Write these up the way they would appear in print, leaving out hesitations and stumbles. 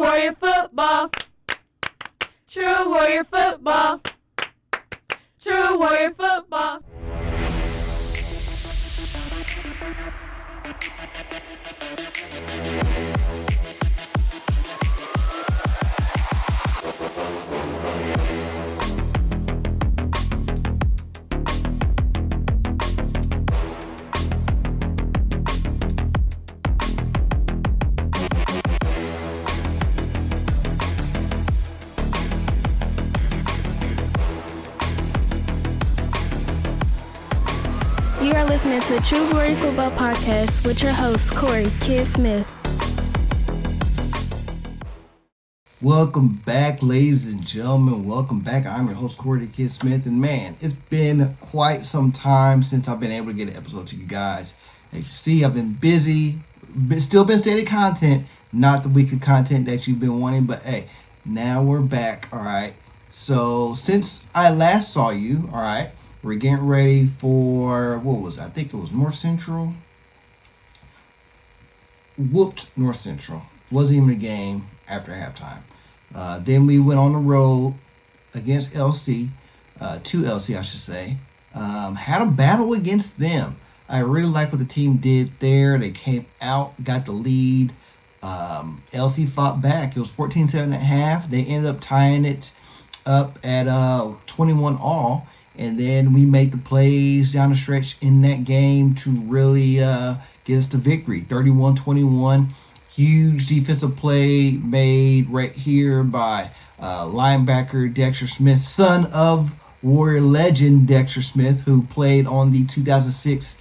Warrior football. True Warrior football. True Warrior football. You are listening to True Warrior Football Podcast with your host, Corey Kid Smith. Welcome back, ladies and gentlemen. Welcome back. I'm your host, Corey Kid Smith. And man, it's been quite some time since I've been able to get an episode to you guys. As you see, I've been busy, still been steady content, not the weekly content that you've been wanting, but hey, now we're back, all right? So since I last saw you, all right, we're getting ready for, what was it? I think it was North Central. Whooped North Central. Wasn't even a game after halftime. Then we went on the road against LC, to LC, I should say. Had a battle against them. I really like what the team did there. They came out, got the lead. LC fought back. It was 14-7 at half. They ended up tying it up at 21-all. And then we made the plays down the stretch in that game to really get us the victory. 31-21. Huge defensive play made right here by linebacker Dexter Smith, son of Warrior legend Dexter Smith, who played on the 2006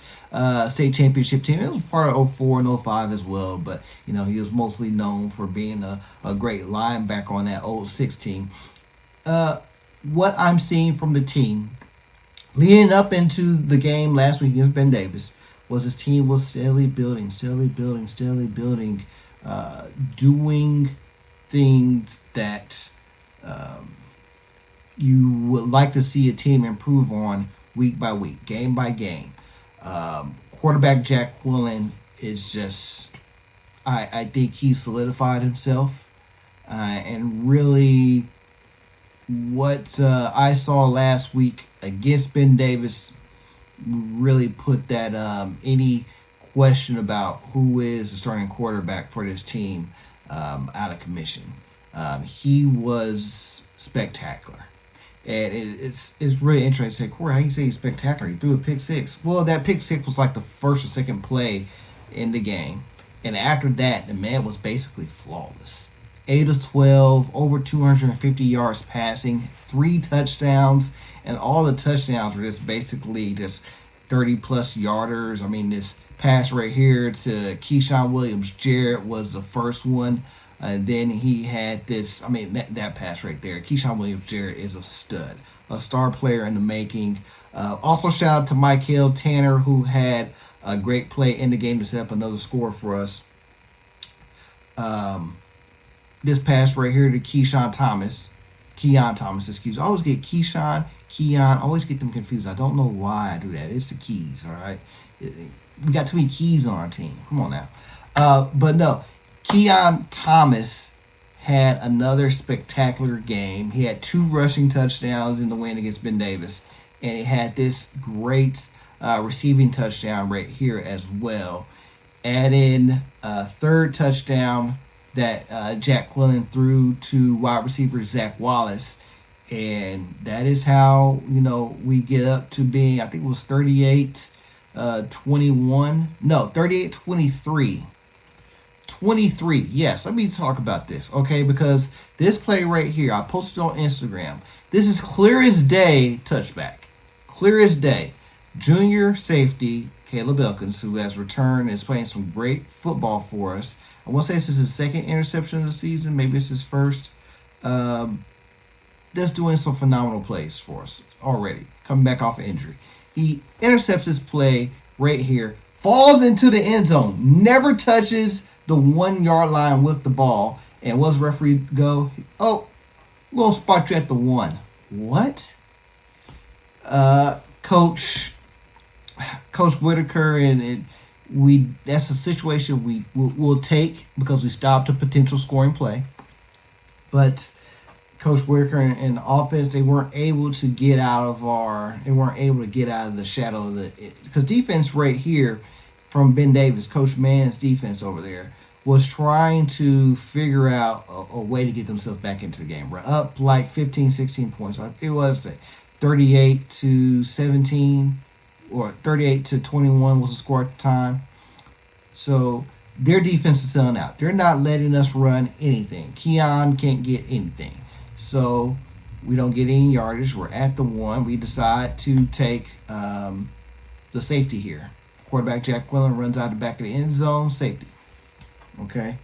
state championship team. It was part of 04 and 05 as well, but you know, he was mostly known for being a great linebacker on that 06 team. What I'm seeing from the team leading up into the game last week against Ben Davis was his team was steadily building, doing things that you would like to see a team improve on week by week, game by game. Quarterback Jack Quillen is just, I think he solidified himself, and really what I saw last week against Ben Davis really put that any question about who is the starting quarterback for this team out of commission. He was spectacular. And it's really interesting to say, Corey, how you say he's spectacular? He threw a pick six. Well, that pick six was like the first or second play in the game. And after that, the man was basically flawless. 8 of 12, over 250 yards passing, 3 touchdowns, and all the touchdowns were just basically just 30-plus yarders. I mean, this pass right here to Keyshawn Williams-Jarrett was the first one. And then he had this, I mean, that pass right there. Keyshawn Williams-Jarrett is a stud, a star player in the making. Also, shout out to Michael Tanner, who had a great play in the game to set up another score for us. This pass right here to Keon Thomas, excuse me. I always get Keon, I always get them confused. I don't know why I do that. It's the keys, all right? We got too many keys on our team. Come on now. But no, Keon Thomas had another spectacular game. He had 2 rushing touchdowns in the win against Ben Davis. And he had this great receiving touchdown right here as well. Add in a third touchdown that Jack Quillen threw to wide receiver Zach Wallace. And that is how, you know, we get up to being, I think it was 38-21. No, 38-23. 23. Yes, let me talk about this, okay? Because this play right here, I posted on Instagram. This is clear as day touchback. Clear as day. Junior safety Caleb Elkins, who has returned, is playing some great football for us. I want to say this is his second interception of the season. Maybe it's his first. That's doing some phenomenal plays for us already, coming back off of injury. He intercepts this play right here, falls into the end zone, never touches the 1 yard line with the ball. And what's the referee go? Oh, we're going to spot you at the 1. What? Coach Whitaker, and that's a situation we'll take because we stopped a potential scoring play. But Coach Whitaker and the offense, they weren't able to get out of the shadow of because defense right here from Ben Davis, Coach Mann's defense over there, was trying to figure out a way to get themselves back into the game. We're up like 15, 16 points. It was 38-17 or 38-21 was the score at the time. So their defense is selling out. They're not letting us run anything. Keon can't get anything. So we don't get any yardage. We're at the 1. We decide to take the safety here. Quarterback Jack Quillen runs out the back of the end zone, safety. Okay?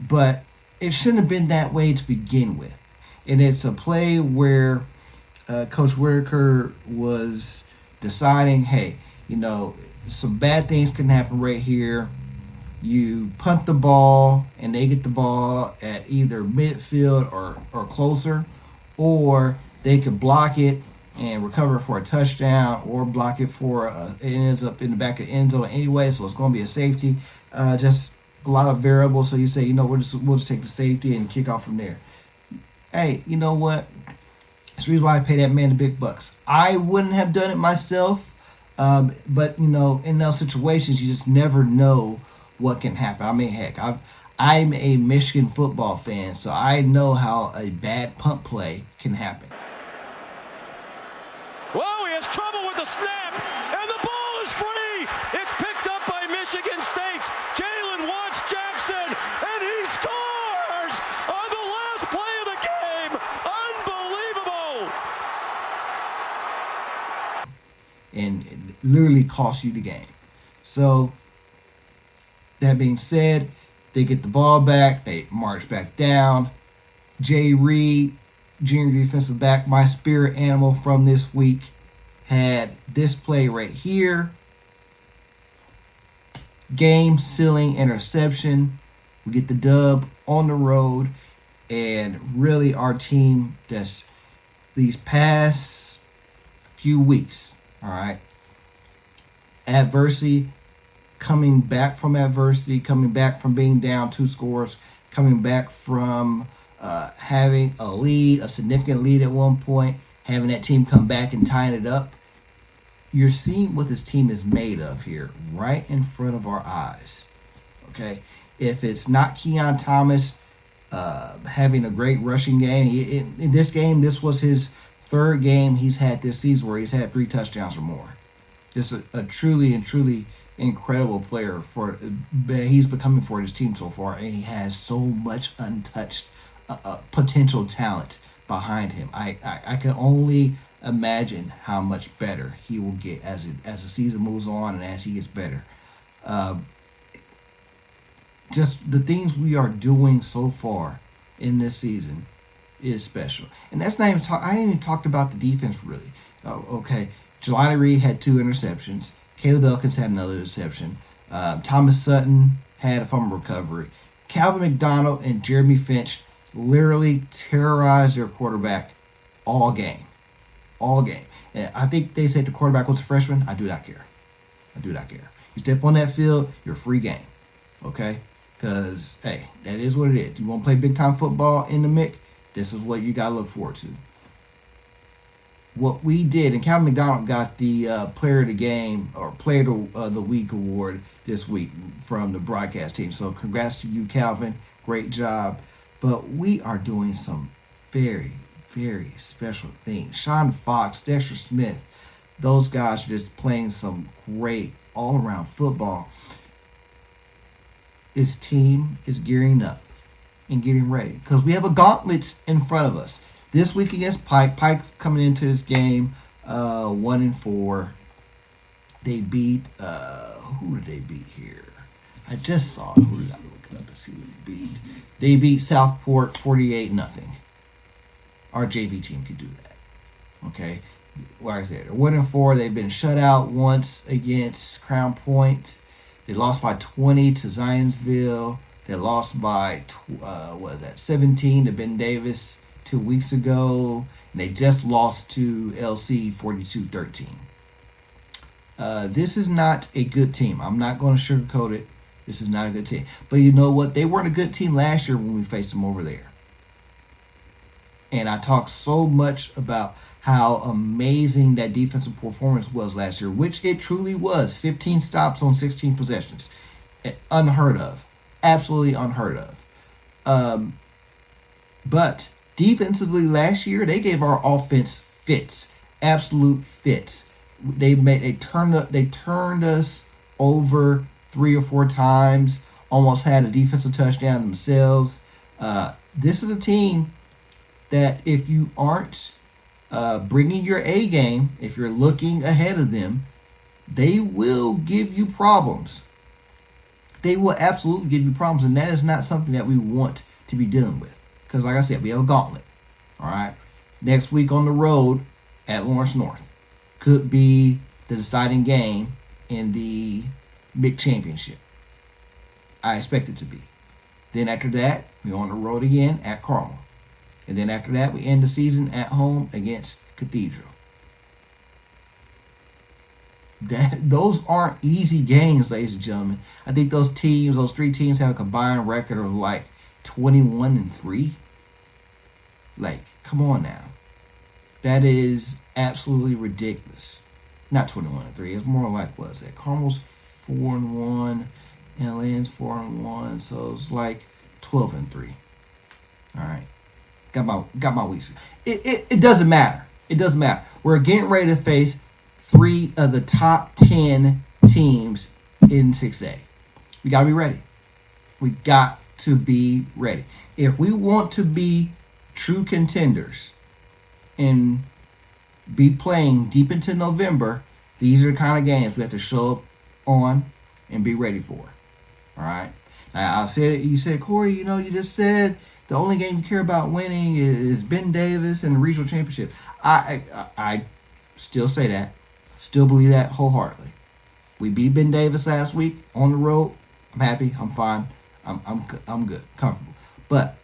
But it shouldn't have been that way to begin with. And it's a play where Coach Whitaker was deciding, hey, some bad things can happen right here. You punt the ball and they get the ball at either midfield or closer, or they could block it and recover for a touchdown, or block it for it ends up in the back of the end zone anyway, so it's going to be a safety. Just a lot of variables. So you say, we'll just take the safety and kick off from there. Hey, you know what? That's the reason why I pay that man the big bucks. I wouldn't have done it myself, but in those situations, you just never know what can happen. I mean, heck, I'm a Michigan football fan, so I know how a bad punt play can happen. Whoa, he has trouble with the snap, and the ball is free. It's picked up by Michigan State's Jalen Watts Jackson, and he scores on the last play of the game. Unbelievable. And it literally cost you the game. So that being said, they get the ball back. They march back down. Jay Reed, junior defensive back, my spirit animal from this week, had this play right here. Game-sealing interception. We get the dub on the road. And really our team, these past few weeks, all right, coming back from adversity, coming back from being down 2 scores, coming back from having a significant lead at one point, having that team come back and tying it up. You're seeing what this team is made of here, right in front of our eyes. Okay? If it's not Keon Thomas having a great rushing game, in this game, this was his 3rd game he's had this season where he's had 3 touchdowns or more. Just a truly incredible player he's becoming for his team so far, and he has so much untouched potential talent behind him. I can only imagine how much better he will get as the season moves on and as he gets better. Just the things we are doing so far in this season is special, and that's not even I ain't even talked about the defense really. Okay, Jelani Reed had 2 interceptions. Caleb Elkins had another interception. Thomas Sutton had a fumble recovery. Calvin McDonald and Jeremy Finch literally terrorized their quarterback all game. And I think they said the quarterback was a freshman. I do not care. You step on that field, you're free game. Okay? Because, hey, that is what it is. You want to play big-time football in the MIC, this is what you got to look forward to. What we did, and Calvin McDonald got the Player of the Game or Player of the Week award this week from the broadcast team. So congrats to you, Calvin. Great job. But we are doing some very, very special things. Sean Fox, Dexter Smith, those guys are just playing some great all-around football. His team is gearing up and getting ready because we have a gauntlet in front of us. This week against Pike. Pike's coming into this game 1-4. They beat, who did they beat here? I just saw it. Who did I look up to see who they beat? They beat Southport 48-0. Our JV team could do that. Okay? Like I said, they're 1-4. They've been shut out once against Crown Point. They lost by 20 to Zionsville. They lost by, 17 to Ben Davis 2 weeks ago, and they just lost to LC 42-13. This is not a good team. I'm not going to sugarcoat it. This is not a good team. But you know what? They weren't a good team last year when we faced them over there. And I talked so much about how amazing that defensive performance was last year, which it truly was. 15 stops on 16 possessions. Unheard of. Absolutely unheard of. But defensively last year, they gave our offense fits. Absolute fits. They turned us over 3 or 4 times. Almost had a defensive touchdown themselves. This is a team that if you aren't bringing your A game, if you're looking ahead of them, they will give you problems. They will absolutely give you problems, and that is not something that we want to be dealing with. Because like I said, we have a gauntlet. All right. Next week on the road at Lawrence North could be the deciding game in the Big Championship. I expect it to be. Then after that, we're on the road again at Carmel. And then after that, we end the season at home against Cathedral. Those aren't easy games, ladies and gentlemen. I think those 3 teams have a combined record of like 21-3. Like, come on now. That is absolutely ridiculous. Not 21-3. It's more like, what is it? Carmel's 4-1. And Lynn's 4-1. So it's like 12-3. All right. Got my weeks. It doesn't matter. It doesn't matter. We're getting ready to face 3 of the top 10 teams in 6A. We got to be ready. We got to be ready. If we want to be true contenders and be playing deep into November, these are the kind of games we have to show up on and be ready for. All right. Now, you said, Corey, you just said the only game you care about winning is Ben Davis and the regional championship. I still say that. Still believe that wholeheartedly. We beat Ben Davis last week on the road. I'm happy. I'm fine. I'm good. Comfortable. But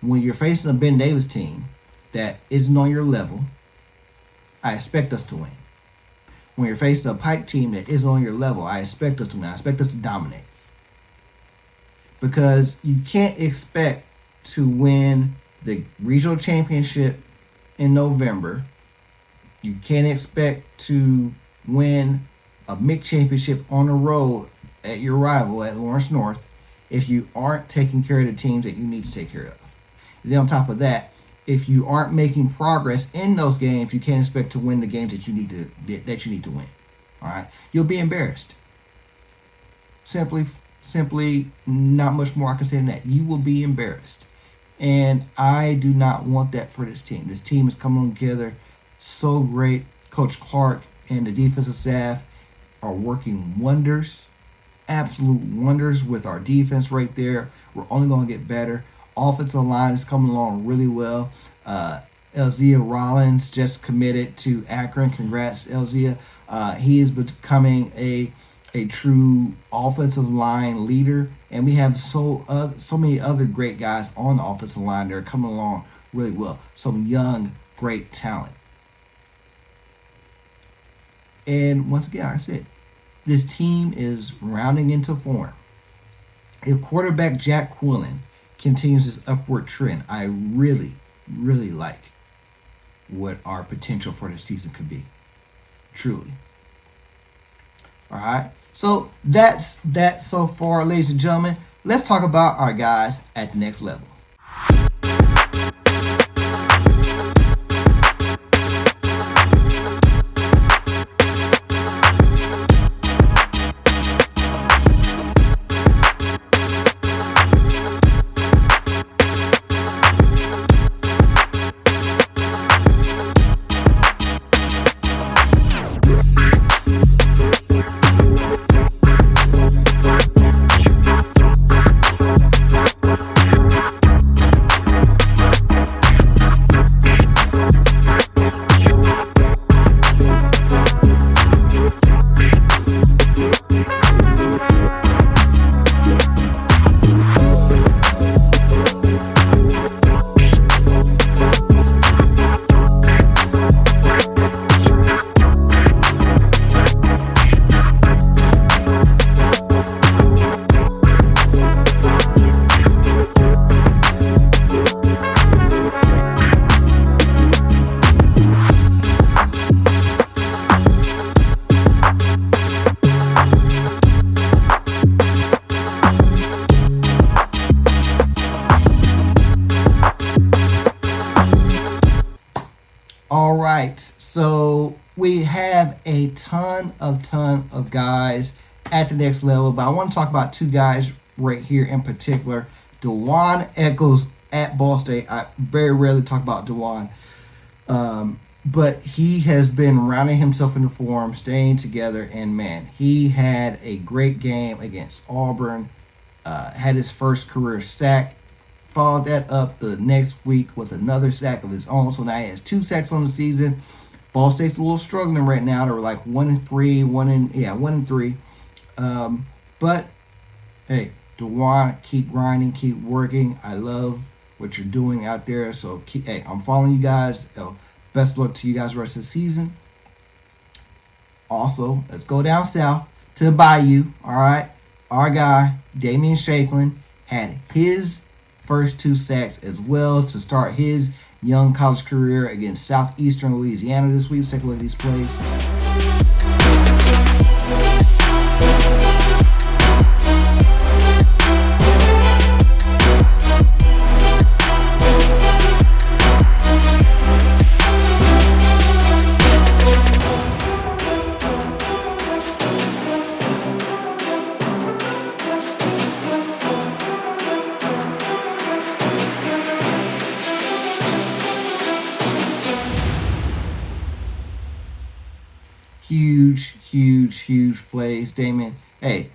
when you're facing a Ben Davis team that isn't on your level, I expect us to win. When you're facing a Pike team that isn't on your level, I expect us to win. I expect us to dominate. Because you can't expect to win the regional championship in November. You can't expect to win a MIC championship on the road at your rival at Lawrence North if you aren't taking care of the teams that you need to take care of. And then on top of that, if you aren't making progress in those games, you can't expect to win the games that you need to win. All right, you'll be embarrassed. Simply, not much more I can say than that. You will be embarrassed, and I do not want that for this team. This team is coming together so great. Coach Clark and the defensive staff are working wonders, absolute wonders with our defense right there. We're only going to get better. Offensive line is coming along really well. Elzea Rollins just committed to Akron. Congrats, Elzea. He is becoming a true offensive line leader, and we have so many other great guys on the offensive line that are coming along really well. Some young, great talent. And once again, like I said, this team is rounding into form. If quarterback Jack Quillen continues his upward trend, I really, really like what our potential for this season could be. Truly. All right. So that's that so far, ladies and gentlemen. Let's talk about our guys at the next level. right. So we have a ton of guys at the next level, but I want to talk about two guys right here in particular. DeJuan Echols at Ball State. I very rarely talk about DeJuan. But he has been rounding himself into form, staying together, and man, he had a great game against Auburn. Had his first career sack. Followed that up the next week with another sack of his own. So now he has 2 sacks on the season. Ball State's a little struggling right now. They're like 1-3, 1-3. But hey, DeJuan, keep grinding, keep working. I love what you're doing out there. So I'm following you guys. Best luck to you guys the rest of the season. Also, let's go down south to the Bayou. All right, our guy Damian Shaklin had his first 2 sacks as well to start his young college career against Southeastern Louisiana this week. Let's take a look at these plays. Huge plays, Damien. Hey,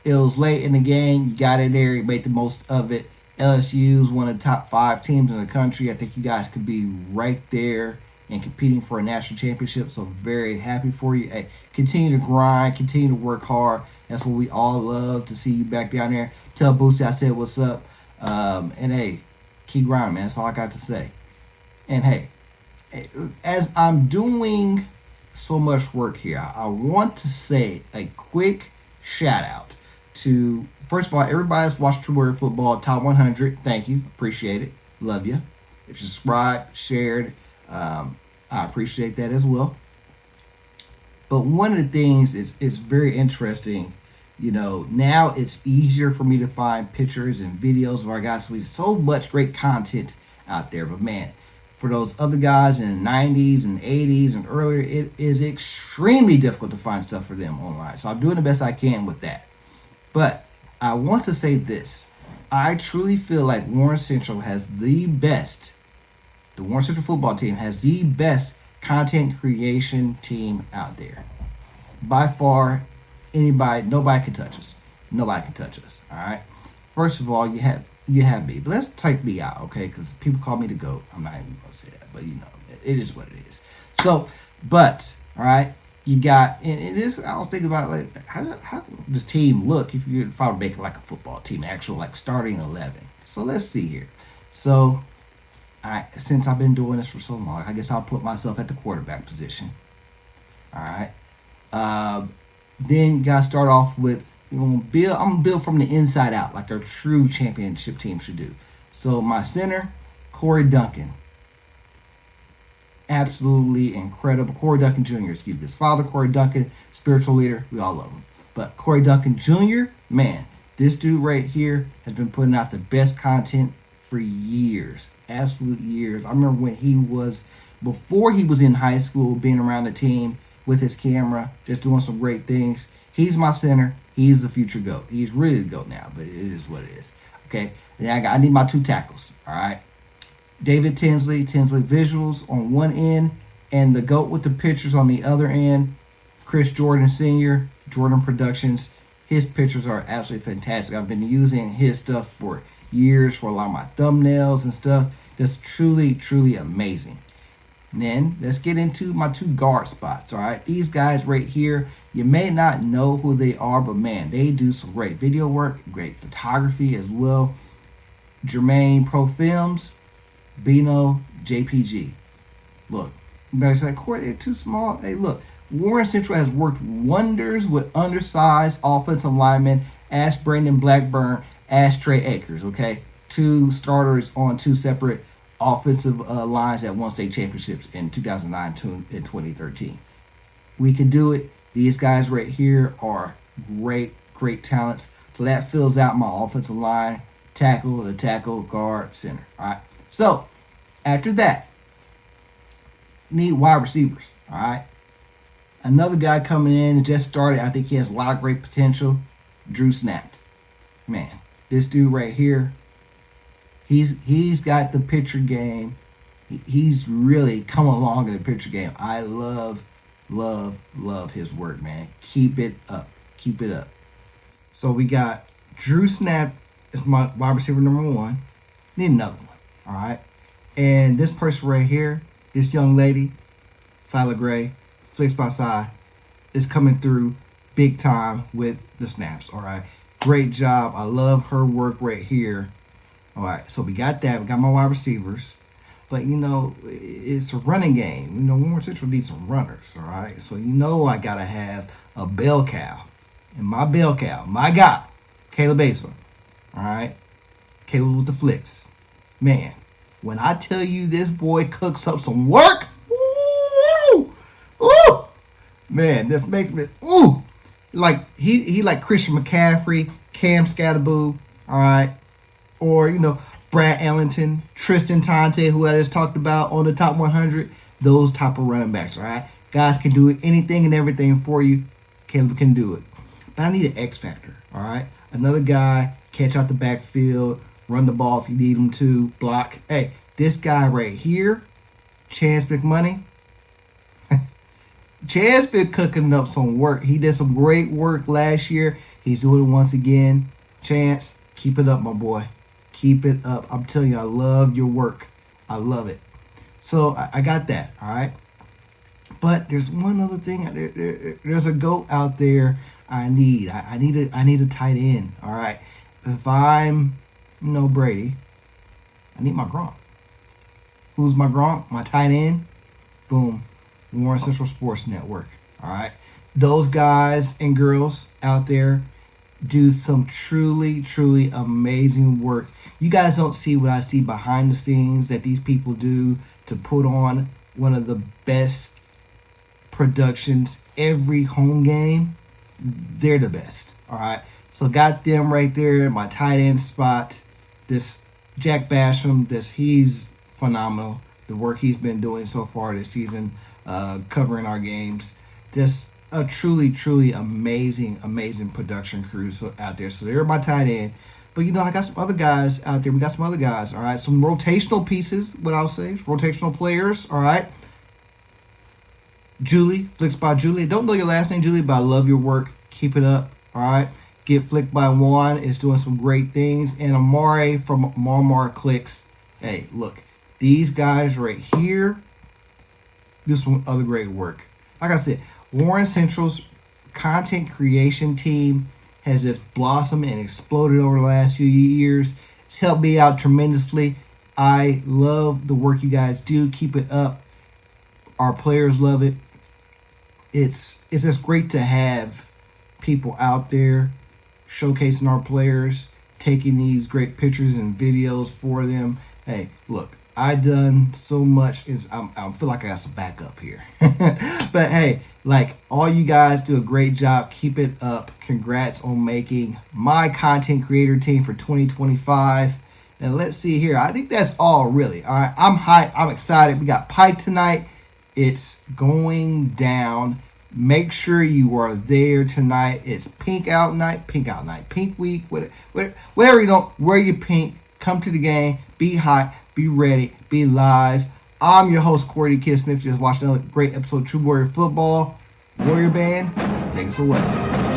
it was late in the game. You got it there. You made the most of it. LSU is one of the top 5 teams in the country. I think you guys could be right there and competing for a national championship. So very happy for you. Hey, continue to grind. Continue to work hard. That's what we all love to see you back down there. Tell Boosie I said what's up. And hey, keep grinding, man. That's all I got to say. And hey, as I'm doing so much work here, I want to say a quick shout out to, first of all, everybody that's watched True Warrior Football Top 100. Thank you, appreciate it, love you. If you subscribed, shared, I appreciate that as well. But one of the things is very interesting. Now it's easier for me to find pictures and videos of our guys. We have so much great content out there, but man, for those other guys in the 90s and 80s and earlier, it is extremely difficult to find stuff for them online. So I'm doing the best I can with that. But I want to say this. I truly feel like Warren Central has the Warren Central football team has the best content creation team out there. By far, nobody can touch us. Nobody can touch us, all right? First of all, you have me, but let's take me out, okay? Because people call me the GOAT. I'm not even gonna say that, but it is what it is. So, but all right, you got, and this I was thinking about, like, how does this team look if I were making like a football team, actual like starting 11. So let's see here. So, since I've been doing this for so long, I guess I'll put myself at the quarterback position. All right. Then you gotta start off with, I'm gonna build from the inside out, like a true championship team should do. So my center, Corey Duncan. Absolutely incredible. Corey Duncan Jr., excuse me. His father, Corey Duncan, spiritual leader. We all love him. But Corey Duncan Jr., man, this dude right here has been putting out the best content for years. Absolute years. I remember before he was in high school, being around the team with his camera, just doing some great things. He's my center. He's the future GOAT. He's really the GOAT now, but it is what it is. Okay, and I need my 2 tackles. All right, David Tinsley Visuals on one end, and the GOAT with the pictures on the other end. Chris Jordan Sr., Jordan Productions. His pictures are absolutely fantastic. I've been using his stuff for years for a lot of my thumbnails and stuff. That's truly amazing. And then let's get into my 2 guard spots. All right, these guys right here, you may not know who they are, but man, they do some great video work, great photography as well. Jermaine Pro Films, Bino JPG. Look, you better say, Corey, they're too small. Hey, look, Warren Central has worked wonders with undersized offensive linemen. Ask Brandon Blackburn, ask Trey Akers. Okay, 2 starters on 2 separate offensive lines that won state championships in 2009 and 2013. We can do it. These guys right here are great talents. So that fills out my offensive line, tackle, guard, center. All right. So after that, need wide receivers. All right. Another guy coming in and just started. I think he has a lot of great potential. Drew Snapped. Man, this dude right here, he's got the pitcher game. He's really come along in the pitcher game. I love his work, man. Keep it up. Keep it up. So we got Drew Snap is my wide receiver number 1. Need another one. All right. And this person right here, this young lady, Skylar Gray, Flicks by Side, is coming through big time with the snaps. All right. Great job. I love her work right here. All right. So we got that. We got my wide receivers. But, it's a running game. Warren Central needs some runners. All right. So, I got to have a bell cow. And my bell cow, my guy, Caleb Asa. All right. Caleb with the flicks. Man, when I tell you this boy cooks up some work, ooh, man, this makes me, like he like Christian McCaffrey, Cam Scatterboo, all right, or Brad Ellington, Tristan Tonte, who I just talked about on the top 100, those type of running backs, all right. Guys can do anything and everything for you. Caleb can do it, but I need an X factor, all right. Another guy catch out the backfield, run the ball if you need him to, block. Hey, this guy right here, Chance McMoney. Chance been cooking up some work. He did some great work last year. He's doing it once again. Chance, keep it up, my boy. Keep it up. I'm telling you, I love your work. I love it. So I got that, all right? But there's one other thing. There's a GOAT out there I need. I need a tight end, all right? If I'm, Brady, I need my Gronk. Who's my Gronk? My tight end? Boom. Warren Central Sports Network. All right. Those guys and girls out there do some truly, truly amazing work. You guys don't see what I see behind the scenes that these people do to put on one of the best productions every home game. They're the best. All right. So got them right there in my tight end spot. This Jack Basham, he's phenomenal. The work he's been doing so far this season, covering our games. Just a truly, truly amazing production crew out there. So they're my tight end. But, I got some other guys out there. We got some other guys, all right? Some rotational pieces, what I'll say. Rotational players, all right? Julie, Flicks by Julie. Don't know your last name, Julie, but I love your work. Keep it up, all right? Get Flicked by Juan is doing some great things. And Amare from Marmar Clicks. Hey, look. These guys right here do some other great work. Like I said, Warren Central's content creation team has just blossomed and exploded over the last few years. It's helped me out tremendously. I love the work you guys do. Keep it up. Our players love it. It's just great to have people out there showcasing our players, taking these great pictures and videos for them. Hey, look. I done so much. I feel like I got some backup here. But hey, all you guys do a great job. Keep it up. Congrats on making my content creator team for 2025. And let's see here. I think that's all really. All right. I'm hyped. I'm excited. We got Pike tonight. It's going down. Make sure you are there tonight. It's pink out night, pink week, whatever you don't wear your pink. Come to the game. Be hot. Be ready. Be live. I'm your host, Corey Kid Smith. You just watched another great episode of True Warrior Football. Warrior Band, take us away.